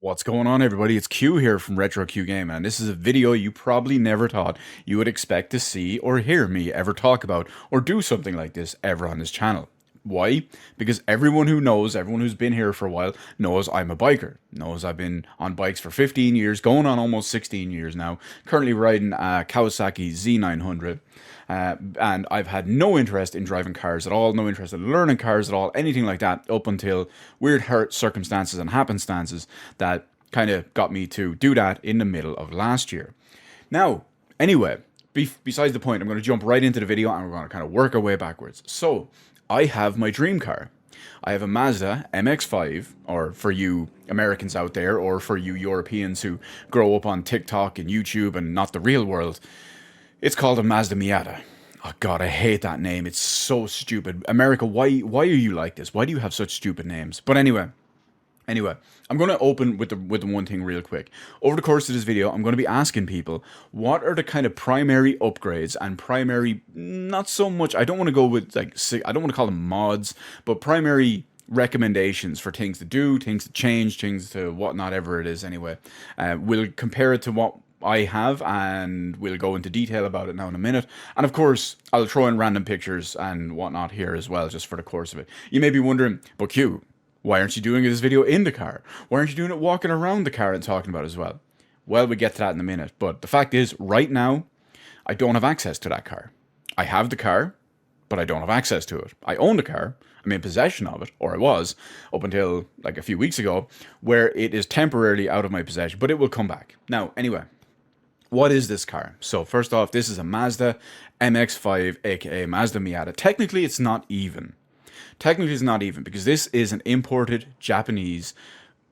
What's going on, everybody? It's Q here from Retro Q Game, and this is a video you probably never thought you would expect to see or hear me ever talk about or do something like this ever on this channel. Why? Because everyone who knows, everyone who's been here for a while, knows I'm a biker. Knows I've been on bikes for 15 years, going on almost 16 years now. Currently riding a Kawasaki Z900. And I've had no interest in driving cars at all, no interest in learning cars at all, anything like that, up until weird hurt circumstances and happenstances that kind of got me to do that in the middle of last year. Now, anyway, besides the point, I'm going to jump right into the video and we're going to kind of work our way backwards. So, I have my dream car. I have a Mazda MX5, or for you Americans out there, or for you Europeans who grow up on TikTok and YouTube and not the real world, it's called a Mazda Miata. Oh god, I hate that name. It's so stupid. America, why are you like this? Why do you have such stupid names? But Anyway, I'm going to open with the one thing real quick. Over the course of this video, I'm going to be asking people what are the kind of primary upgrades and primary, not so much, I don't want to go with like, I don't want to call them mods, but primary recommendations for things to do, things to change, things to whatnot, ever it is anyway. We'll compare it to what I have, and we'll go into detail about it now in a minute. And of course, I'll throw in random pictures and whatnot here as well, just for the course of it. You may be wondering, but Q, why aren't you doing this video in the car? Why aren't you doing it walking around the car and talking about it as well? Well, we get to that in a minute. But the fact is, right now, I don't have access to that car. I have the car, but I don't have access to it. I own the car. I'm in possession of it, or I was, up until like a few weeks ago, where it is temporarily out of my possession, but it will come back. Now, anyway, what is this car? So first off, this is a Mazda MX5, aka Mazda Miata. Technically, it's not even. Technically, it's not even, because this is an imported Japanese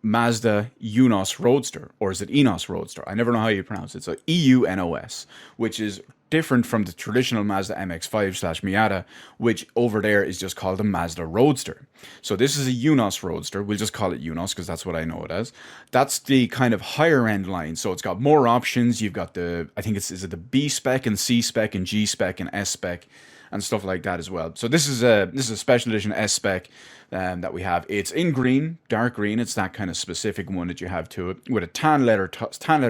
Mazda Unos Roadster, or is it Enos Roadster? I never know how you pronounce it. It's a EUNOS, which is different from the traditional Mazda MX5/Miata, which over there is just called a Mazda Roadster. So this is a Unos Roadster. We'll just call it Unos because that's what I know it as. That's the kind of higher end line. So it's got more options. You've got the, I think is it the B spec and C spec and G spec and S spec and stuff like that as well. So this is a special edition S spec that we have. It's in green, dark green. It's that kind of specific one that you have to it, with a tan leather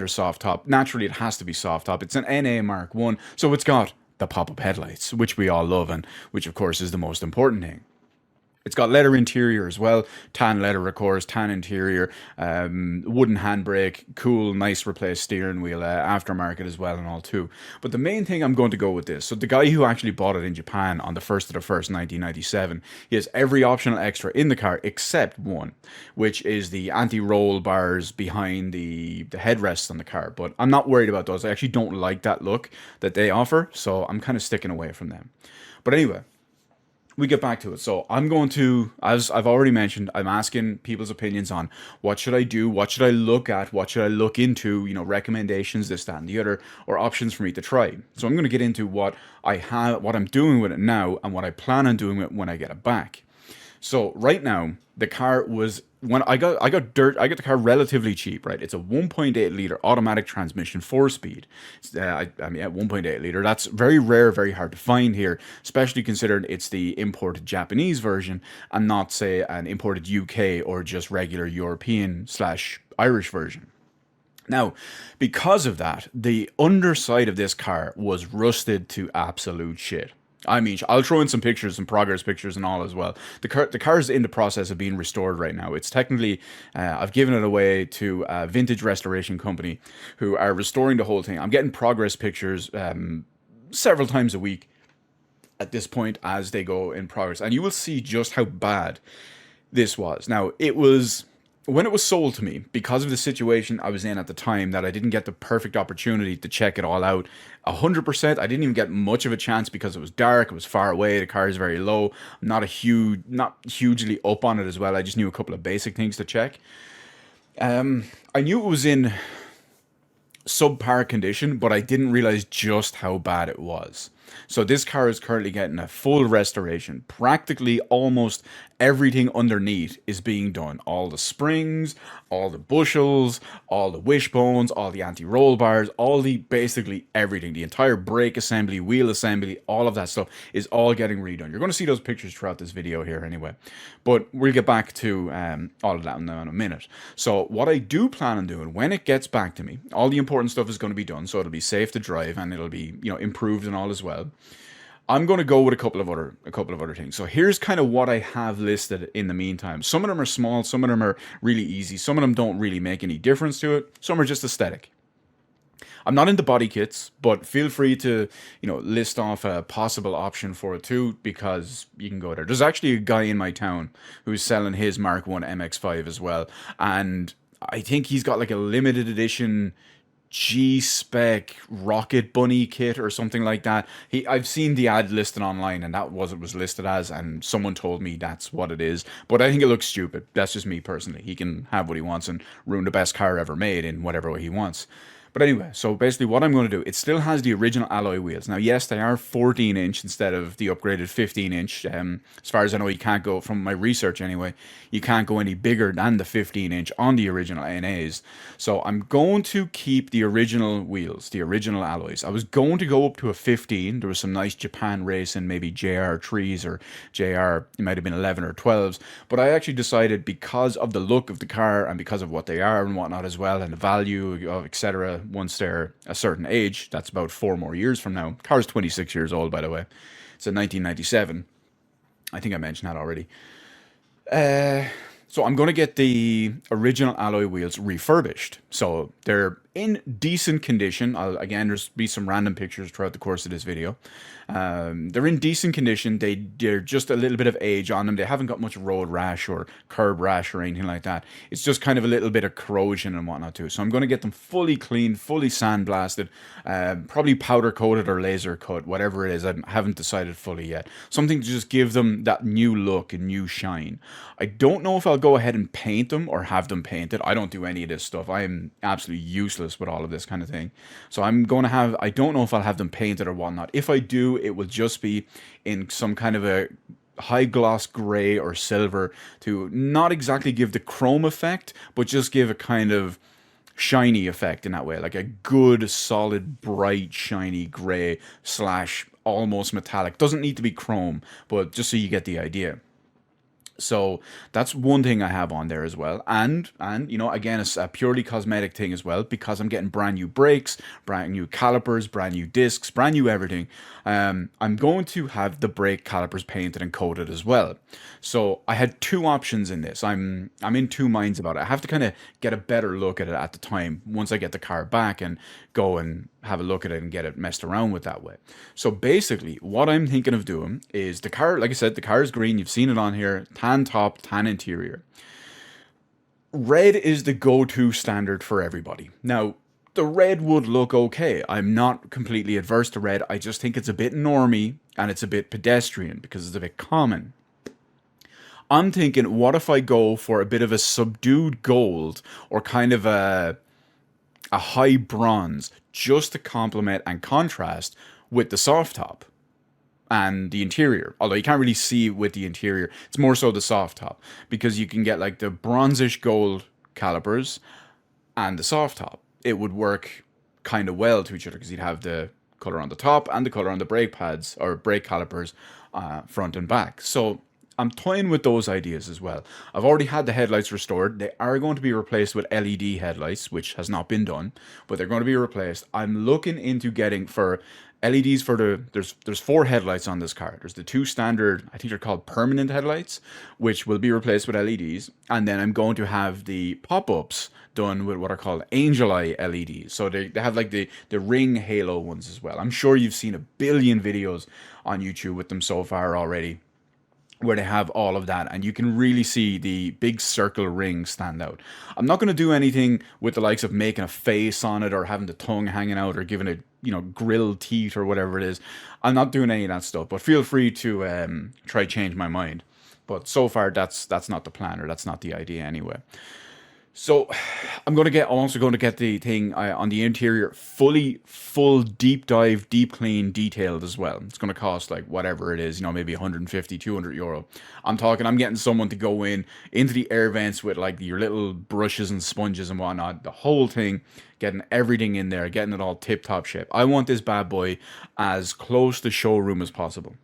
soft top. Naturally, it has to be soft top. It's an NA Mark 1, so it's got the pop-up headlights, which we all love, and which of course is the most important thing. It's got leather interior as well, tan leather, of course, tan interior, wooden handbrake, cool, nice replaced steering wheel, aftermarket as well and all too. But the main thing I'm going to go with this, so the guy who actually bought it in Japan on the 1st of the 1st, 1997, he has every optional extra in the car except one, which is the anti-roll bars behind the headrests on the car. But I'm not worried about those. I actually don't like that look that they offer, so I'm kind of sticking away from them. But anyway, we get back to it. So I'm going to, as I've already mentioned, I'm asking people's opinions on what should I do, what should I look at, what should I look into, you know, recommendations, this, that, and the other, or options for me to try. So I'm going to get into what I have, what I'm doing with it now, and what I plan on doing with it when I get it back. So right now, the car was, when I got the car relatively cheap, right? It's a 1.8 liter automatic transmission, 4-speed. I mean, at 1.8 liter, that's very rare, very hard to find here, especially considering it's the imported Japanese version and not, say, an imported UK or just regular European/Irish version. Now, because of that, the underside of this car was rusted to absolute shit. I mean, I'll throw in some pictures, some progress pictures and all as well. The car is in the process of being restored right now. It's technically, I've given it away to a vintage restoration company who are restoring the whole thing. I'm getting progress pictures several times a week at this point as they go in progress. And you will see just how bad this was. Now, it was, when it was sold to me, because of the situation I was in at the time, that I didn't get the perfect opportunity to check it all out 100%. I didn't even get much of a chance because it was dark, it was far away, the car is very low. I'm not hugely up on it as well. I just knew a couple of basic things to check. I knew it was in subpar condition, but I didn't realize just how bad it was. So this car is currently getting a full restoration. Practically almost everything underneath is being done. All the springs, all the bushels, all the wishbones, all the anti-roll bars, all the basically everything. The entire brake assembly, wheel assembly, all of that stuff is all getting redone. You're going to see those pictures throughout this video here anyway. But we'll get back to all of that in a minute. So what I do plan on doing when it gets back to me, all the important stuff is going to be done, so it'll be safe to drive and it'll be, you know, improved and all as well. I'm going to go with a couple of other things. So here's kind of what I have listed in the meantime. Some of them are small, some of them are really easy, some of them don't really make any difference to it. Some are just aesthetic. I'm not into body kits, but feel free to, you know, list off a possible option for it too, because you can go there. There's actually a guy in my town who's selling his Mark 1 MX5 as well, and I think he's got like a limited edition G-spec rocket bunny kit or something like that. I've seen the ad listed online and that was it was listed as, and someone told me that's what it is. But I think it looks stupid. That's just me personally. He can have what he wants and ruin the best car ever made in whatever way he wants. But anyway, so basically what I'm going to do, it still has the original alloy wheels. Now, yes, they are 14 inch instead of the upgraded 15 inch. As far as I know, you can't go, from my research anyway, you can't go any bigger than the 15 inch on the original NAs. So I'm going to keep the original wheels, the original alloys. I was going to go up to a 15. There was some nice Japan racing, maybe JR3s or JR, it might have been 11 or 12s. But I actually decided, because of the look of the car and because of what they are and whatnot as well, and the value of etc., once they're a certain age, that's about 4 more years from now. Car's 26 years old, by the way. It's a 1997. I think I mentioned that already. So I'm going to get the original alloy wheels refurbished. So they're in decent condition. Again, there's be some random pictures throughout the course of this video. They're in decent condition. They're just a little bit of age on them. They haven't got much road rash or curb rash or anything like that. It's just kind of a little bit of corrosion and whatnot too. So I'm going to get them fully cleaned, fully sandblasted, probably powder coated or laser cut, whatever it is. I haven't decided fully yet. Something to just give them that new look and new shine. I don't know if I'll go ahead and paint them or have them painted. I don't do any of this stuff. I am absolutely useless with all of this kind of thing. So I'm going to have, I don't know if I'll have them painted or whatnot. If I do, it will just be in some kind of a high gloss gray or silver to not exactly give the chrome effect, but just give a kind of shiny effect in that way, like a good solid bright shiny gray slash almost metallic. Doesn't need to be chrome, but just so you get the idea. So that's one thing I have on there as well. And you know, again, it's a purely cosmetic thing as well, because I'm getting brand new brakes, brand new calipers, brand new discs, brand new everything. I'm going to have the brake calipers painted and coated as well. So I had two options in this. I'm in two minds about it. I have to kind of get a better look at it at the time once I get the car back and go and have a look at it and get it messed around with that way. So basically what I'm thinking of doing is, the car, like I said, the car is green. You've seen it on here. Tan top, tan interior. Red is the go-to standard for everybody. Now, the red would look okay. I'm not completely adverse to red. I just think it's a bit normie and it's a bit pedestrian because it's a bit common. I'm thinking, what if I go for a bit of a subdued gold or kind of a high bronze, just to complement and contrast with the soft top and the interior. Although you can't really see with the interior, it's more so the soft top, because you can get like the bronzish gold calipers and the soft top. It would work kind of well to each other, because you'd have the color on the top and the color on the brake pads or brake calipers, front and back. So I'm toying with those ideas as well. I've already had the headlights restored. They are going to be replaced with LED headlights, which has not been done, but they're going to be replaced. I'm looking into getting for LEDs for there's 4 headlights on this car. There's the 2 standard, I think they're called permanent headlights, which will be replaced with LEDs. And then I'm going to have the pop-ups done with what are called angel eye LEDs. So they have like the ring halo ones as well. I'm sure you've seen a billion videos on YouTube with them so far already, where they have all of that, and you can really see the big circle ring stand out. I'm not going to do anything with the likes of making a face on it or having the tongue hanging out or giving it, you know, grilled teeth or whatever it is. I'm not doing any of that stuff, but feel free to try change my mind. But so far, that's not the plan, or that's not the idea anyway. So I'm also going to get the thing on the interior full deep dive, deep clean, detailed as well. It's going to cost like whatever it is, maybe 150, €200. I'm getting someone to go into the air vents with like your little brushes and sponges and whatnot, the whole thing, getting everything in there, getting it all tip top shape. I want this bad boy as close to showroom as possible.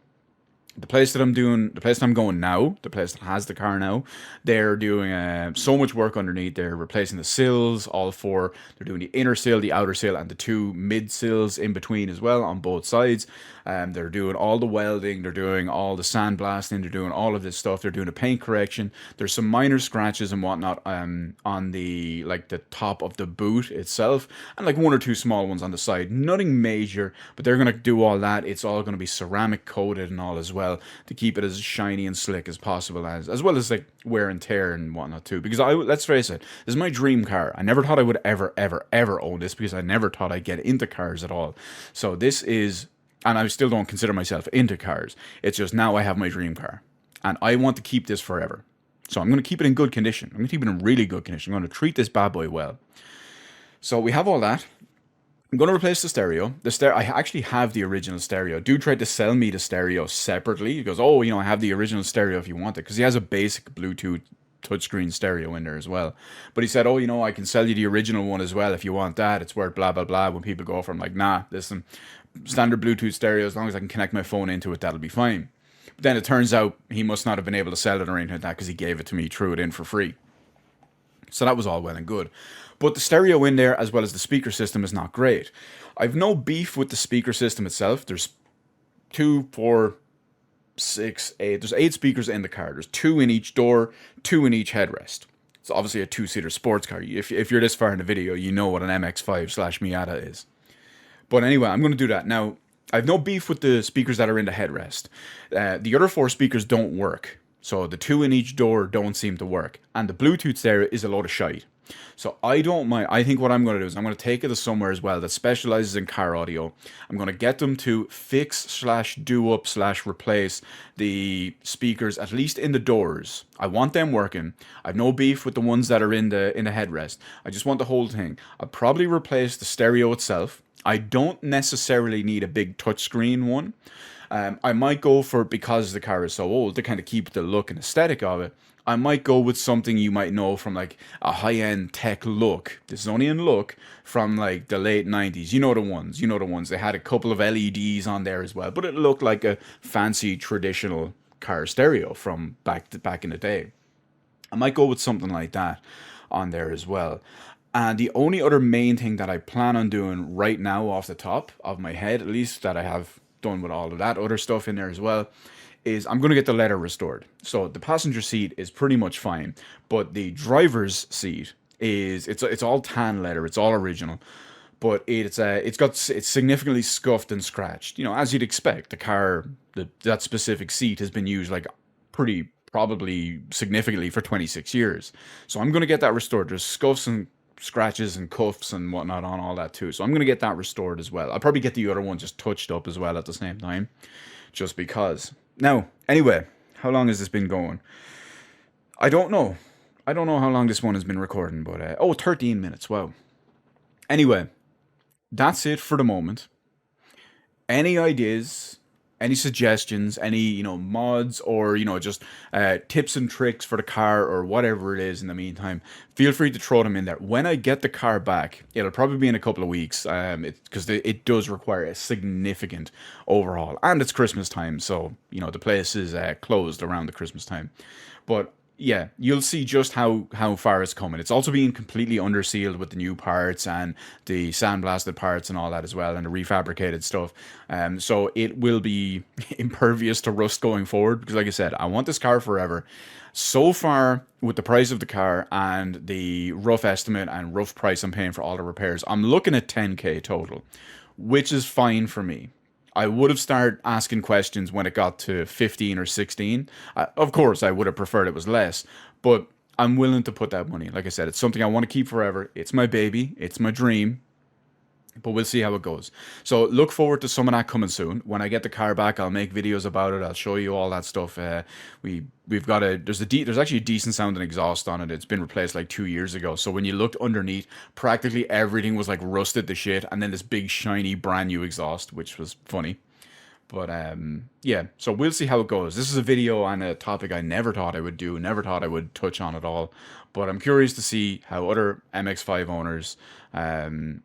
The place that I'm going now, the place that has the car now, they're doing so much work underneath. They're replacing the sills, all four. They're doing the inner sill, the outer sill, and the two mid sills in between as well on both sides. They're doing all the welding. They're doing all the sandblasting. They're doing all of this stuff. They're doing a paint correction. There's some minor scratches and whatnot on the like the top of the boot itself, and like one or two small ones on the side. Nothing major, but they're gonna do all that. It's all gonna be ceramic coated and all as well to keep it as shiny and slick as possible, as well as like wear and tear and whatnot too. Because let's face it, this is my dream car. I never thought I would ever own this because I never thought I'd get into cars at all. So this is. And I still don't consider myself into cars. It's just now I have my dream car. And I want to keep this forever. So I'm going to keep it in good condition. I'm going to keep it in really good condition. I'm going to treat this bad boy well. So we have all that. I'm going to replace the stereo. I actually have the original stereo. Dude tried to sell me the stereo separately. He goes, oh, I have the original stereo if you want it. Because he has a basic Bluetooth touchscreen stereo in there as well. But he said, oh, I can sell you the original one as well if you want that. It's worth blah, blah, blah. When people go for, I'm like, nah, listen, standard Bluetooth stereo, as long as I can connect my phone into it, that'll be fine. But then it turns out he must not have been able to sell it or anything like that because he gave it to me, threw it in for free. So that was all well and good. But the stereo in there, as well as the speaker system, is not great. I've no beef with the speaker system itself. There's 2, 4, 6, 8. There's 8 speakers in the car. There's 2 in each door, 2 in each headrest. It's obviously a 2-seater sports car. If you're this far in the video, you know what an MX5 / Miata is. But anyway, I'm going to do that. Now, I have no beef with the speakers that are in the headrest. The other 4 speakers don't work. So the 2 in each door don't seem to work. And the Bluetooth stereo is a load of shite. So I don't mind. I think what I'm going to do is I'm going to take it to somewhere as well that specializes in car audio. I'm going to get them to fix / do up / replace the speakers, at least in the doors. I want them working. I have no beef with the ones that are in the headrest. I just want the whole thing. I'll probably replace the stereo itself. I don't necessarily need a big touchscreen one. I might go for, because the car is so old, to kind of keep the look and aesthetic of it, I might go with something you might know from like a high-end tech look. This is only in look, from like the late 90s. You know the ones. They had a couple of LEDs on there as well, but it looked like a fancy traditional car stereo from back in the day. I might go with something like that on there as well. And the only other main thing that I plan on doing right now off the top of my head, at least, that I have done with all of that other stuff in there as well, is I'm going to get the leather restored. So the passenger seat is pretty much fine, but the driver's seat it's all tan leather, it's all original, but it's significantly scuffed and scratched. As you'd expect, the car, that specific seat has been used like pretty probably significantly for 26 years. So I'm going to get that restored. There's scuffs and scratches and cuffs and whatnot on all that too. So I'm going to get that restored as well. I'll probably get the other one just touched up as well at the same time, just because. Now, anyway, how long has this been going? I don't know. I don't know how long this one has been recording, but 13 minutes. Wow. Anyway, that's it for the moment. Any ideas? Any suggestions, any mods, or just tips and tricks for the car or whatever it is in the meantime, feel free to throw them in there. When I get the car back, it'll probably be in a couple of weeks, because it does require a significant overhaul, and it's Christmas time, so the place is closed around the Christmas time. But yeah, you'll see just how far it's coming. It's also being completely undersealed with the new parts and the sandblasted parts and all that as well, and the refabricated stuff. So it will be impervious to rust going forward, because like I said, I want this car forever. So far, with the price of the car and the rough estimate and rough price I'm paying for all the repairs, I'm looking at 10K total, which is fine for me. I would have started asking questions when it got to 15 or 16. Of course, I would have preferred it was less, but I'm willing to put that money. Like I said, it's something I want to keep forever. It's my baby. It's my dream. but we'll see how it goes. So look forward to some of that coming soon. When I get the car back, I'll make videos about it. I'll show you all that stuff. We've got there's actually a decent sounding exhaust on it. It's been replaced like 2 years ago. So when you looked underneath, practically everything was like rusted to shit, and then this big shiny brand new exhaust, which was funny. But yeah, so we'll see how it goes. This is a video on a topic I never thought I would do, never thought I would touch on at all. But I'm curious to see how other MX5 owners,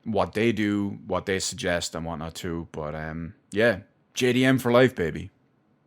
what they do, what they suggest, and whatnot too. But yeah, JDM for life, baby.